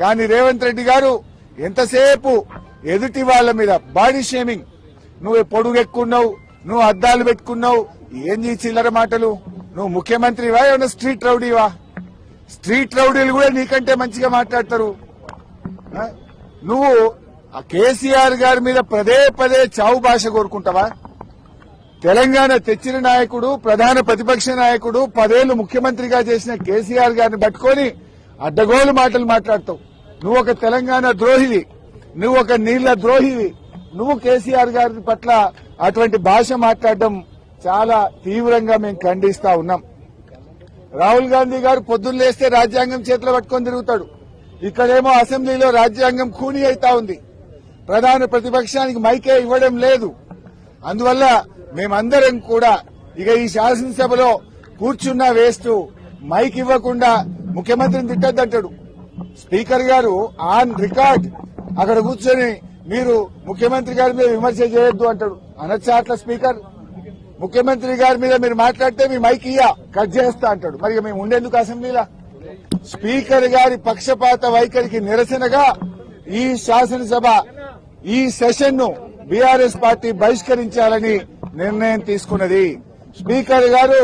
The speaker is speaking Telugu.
కానీ రేవంత్ రెడ్డి గారు ఎంతసేపు ఎదుటి వాళ్ళ మీద బాడీ షేమింగ్, నువ్వు పొడుగెక్కున్నావు, నువ్వు అద్దాలు పెట్టుకున్నావు, ఏంది చిల్లర మాటలు, నువ్వు ముఖ్యమంత్రివా ఏమన్నా స్ట్రీట్ రౌడీవా? స్ట్రీట్ రౌడీలు కూడా నీకంటే మంచిగా మాట్లాడతారు. నువ్వు ఆ కేసీఆర్ గారి మీద పదే పదే చావు భాష కోరుకుంటావా? తెలంగాణ తెచ్చిన నాయకుడు, ప్రధాన ప్రతిపక్ష నాయకుడు, 10 ఏళ్లు ముఖ్యమంత్రిగా చేసిన కేసీఆర్ గారిని పట్టుకొని అడ్డగోలు మాటలు మాట్లాడతావు. నువ్వు ఒక తెలంగాణ ద్రోహివి, నువ్వు ఒక నీళ్ల ద్రోహివి. నువ్వు కేసీఆర్ గారి పట్ల అటువంటి భాష మాట్లాడడం చాలా తీవ్రంగా మేము ఖండిస్తా ఉన్నాం. రాహుల్ గాంధీ గారు పొద్దున్న లేస్తే రాజ్యాంగం చేతిలో పట్టుకొని తిరుగుతాడు. ఇక్కడేమో అసెంబ్లీలో రాజ్యాంగం ఖూనీ అయితా ఉంది. ప్రధాన ప్రతిపక్షానికి మైకే ఇవ్వడం లేదు. అందువల్ల మేమందరం కూడా ఇక ఈ శాసనసభలో కూర్చున్నా వేస్ట్, మైక్ ఇవ్వకుండా ముఖ్యమంత్రిని తిట్టద్దంటాడు. స్పీకర్ గారు ఆన్ రికార్డ్ అక్కడ కూర్చొని మీరు ముఖ్యమంత్రి గారి మీద విమర్శ చేయొద్దు అంటాడు. అనొచ్చా అట్లా? స్పీకర్ ముఖ్యమంత్రి గారి మీద మీరు మాట్లాడితే మీ మైక్ కట్ చేస్తా అంటాడు. మరి మేము ఉండేందుకు అసెంబ్లీలో? స్పీకర్ గారి పక్షపాత వైఖరికి నిరసనగా ఈ శాసనసభ ఈ సెషన్ ను బీఆర్ఎస్ పార్టీ బహిష్కరించాలని నిర్ణయం తీసుకున్నది. స్పీకర్ గారు